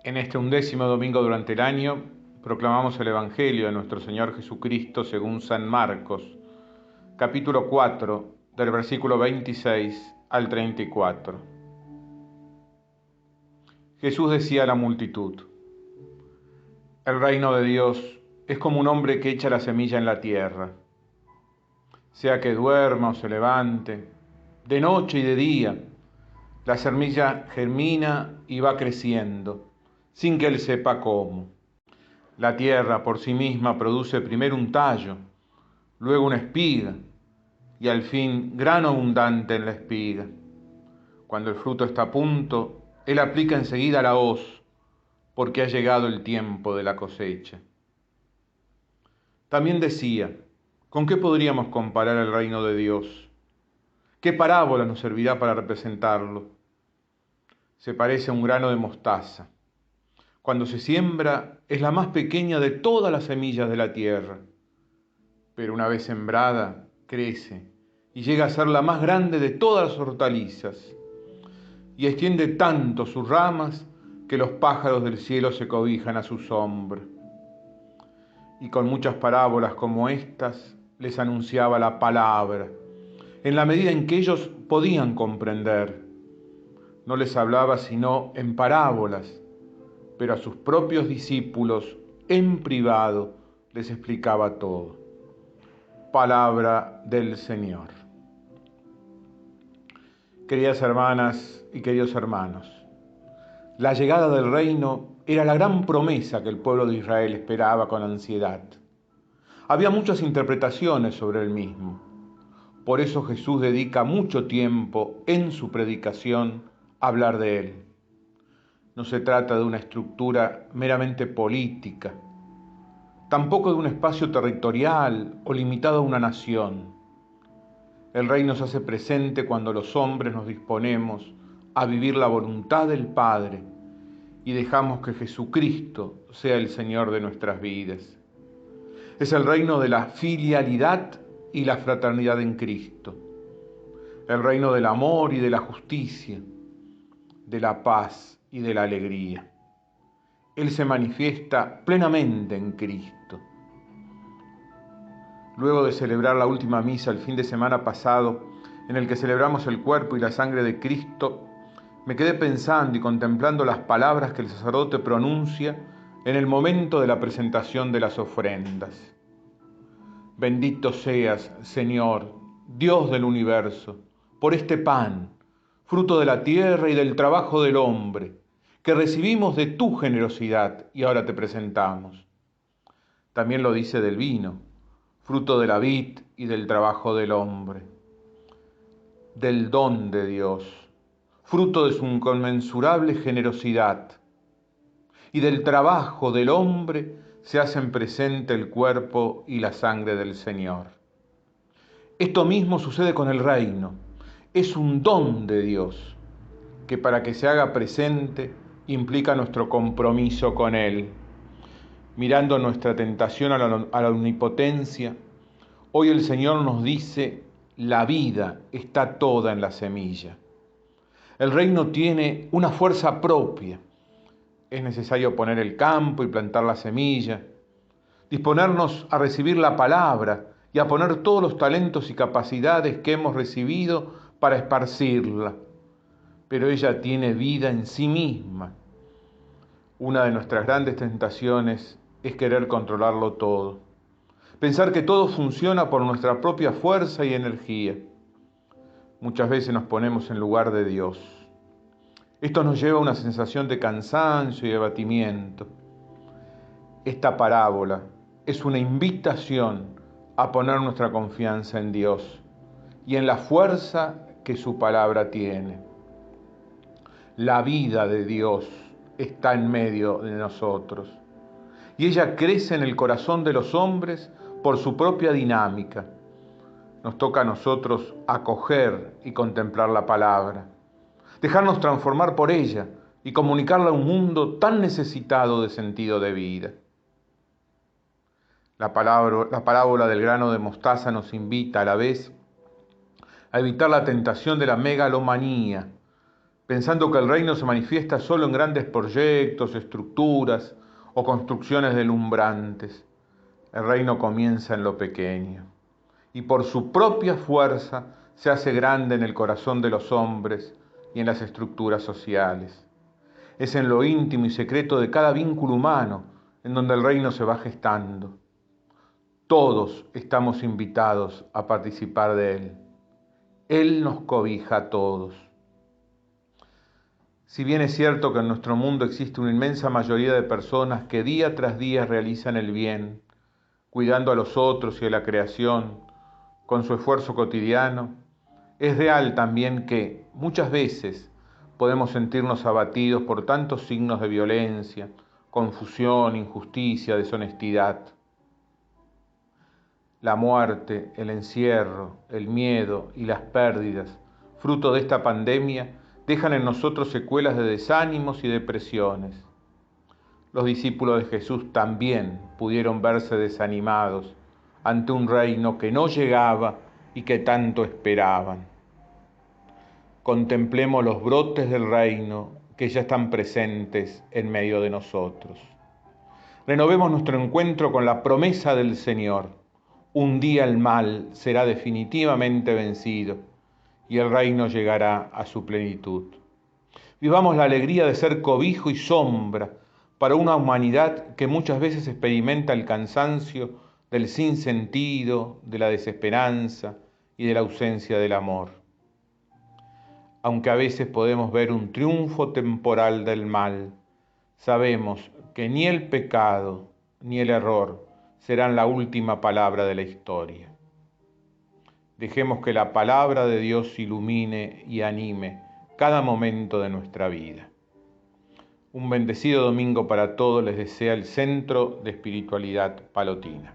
En este 11º domingo durante el año, proclamamos el Evangelio de nuestro Señor Jesucristo según San Marcos, capítulo 4, del versículo 26 al 34. Jesús decía a la multitud: el reino de Dios es como un hombre que echa la semilla en la tierra. Sea que duerma o se levante, de noche y de día, la semilla germina y va creciendo, sin que él sepa cómo. La tierra por sí misma produce primero un tallo, luego una espiga y al fin grano abundante en la espiga. Cuando el fruto está a punto, él aplica enseguida la hoz, porque ha llegado el tiempo de la cosecha. También decía: ¿con qué podríamos comparar el reino de Dios? ¿Qué parábola nos servirá para representarlo? Se parece a un grano de mostaza. Cuando se siembra, es la más pequeña de todas las semillas de la tierra, pero una vez sembrada, crece y llega a ser la más grande de todas las hortalizas, y extiende tanto sus ramas que los pájaros del cielo se cobijan a su sombra. Y con muchas parábolas como estas les anunciaba la palabra, en la medida en que ellos podían comprender. No les hablaba sino en parábolas, pero a sus propios discípulos en privado les explicaba todo. Palabra del Señor. Queridas hermanas y queridos hermanos, la llegada del reino era la gran promesa que el pueblo de Israel esperaba con ansiedad. Había muchas interpretaciones sobre el mismo. Por eso Jesús dedica mucho tiempo en su predicación a hablar de él. No se trata de una estructura meramente política, tampoco de un espacio territorial o limitado a una nación. El reino se hace presente cuando los hombres nos disponemos a vivir la voluntad del Padre y dejamos que Jesucristo sea el Señor de nuestras vidas. Es el reino de la filialidad y la fraternidad en Cristo, el reino del amor y de la justicia, de la paz y de la alegría. Él se manifiesta plenamente en Cristo. Luego de celebrar la última misa el fin de semana pasado, en el que celebramos el cuerpo y la sangre de Cristo, me quedé pensando y contemplando las palabras que el sacerdote pronuncia en el momento de la presentación de las ofrendas. Bendito seas, Señor, Dios del universo, por este pan, fruto de la tierra y del trabajo del hombre, que recibimos de tu generosidad y ahora te presentamos. También lo dice del vino, fruto de la vid y del trabajo del hombre, del don de Dios, fruto de su inconmensurable generosidad, y del trabajo del hombre se hacen presente el cuerpo y la sangre del Señor. Esto mismo sucede con el reino. Es un don de Dios, que para que se haga presente implica nuestro compromiso con Él. Mirando nuestra tentación a la omnipotencia, hoy el Señor nos dice: la vida está toda en la semilla. El reino tiene una fuerza propia. Es necesario poner el campo y plantar la semilla, disponernos a recibir la palabra y a poner todos los talentos y capacidades que hemos recibido para esparcirla. Pero ella tiene vida en sí misma. Una de nuestras grandes tentaciones es querer controlarlo todo. Pensar que todo funciona por nuestra propia fuerza y energía. Muchas veces nos ponemos en lugar de Dios. Esto nos lleva a una sensación de cansancio y abatimiento. Esta parábola es una invitación a poner nuestra confianza en Dios y en la fuerza que su palabra tiene. La vida de Dios está en medio de nosotros y ella crece en el corazón de los hombres por su propia dinámica. Nos toca a nosotros acoger y contemplar la palabra, dejarnos transformar por ella y comunicarla a un mundo tan necesitado de sentido de vida. La parábola del grano de mostaza nos invita a la vez a evitar la tentación de la megalomanía, pensando que el reino se manifiesta solo en grandes proyectos, estructuras o construcciones deslumbrantes. El reino comienza en lo pequeño y por su propia fuerza se hace grande en el corazón de los hombres y en las estructuras sociales. Es en lo íntimo y secreto de cada vínculo humano en donde el reino se va gestando. Todos estamos invitados a participar de él. Él nos cobija a todos. Si bien es cierto que en nuestro mundo existe una inmensa mayoría de personas que día tras día realizan el bien, cuidando a los otros y a la creación, con su esfuerzo cotidiano, es real también que muchas veces podemos sentirnos abatidos por tantos signos de violencia, confusión, injusticia, deshonestidad. La muerte, el encierro, el miedo y las pérdidas, fruto de esta pandemia, dejan en nosotros secuelas de desánimos y depresiones. Los discípulos de Jesús también pudieron verse desanimados ante un reino que no llegaba y que tanto esperaban. Contemplemos los brotes del reino que ya están presentes en medio de nosotros. Renovemos nuestro encuentro con la promesa del Señor. Un día el mal será definitivamente vencido y el reino llegará a su plenitud. Vivamos la alegría de ser cobijo y sombra para una humanidad que muchas veces experimenta el cansancio del sinsentido, de la desesperanza y de la ausencia del amor. Aunque a veces podemos ver un triunfo temporal del mal, sabemos que ni el pecado ni el error serán la última palabra de la historia. Dejemos que la palabra de Dios ilumine y anime cada momento de nuestra vida. Un bendecido domingo para todos les desea el Centro de Espiritualidad Palotina.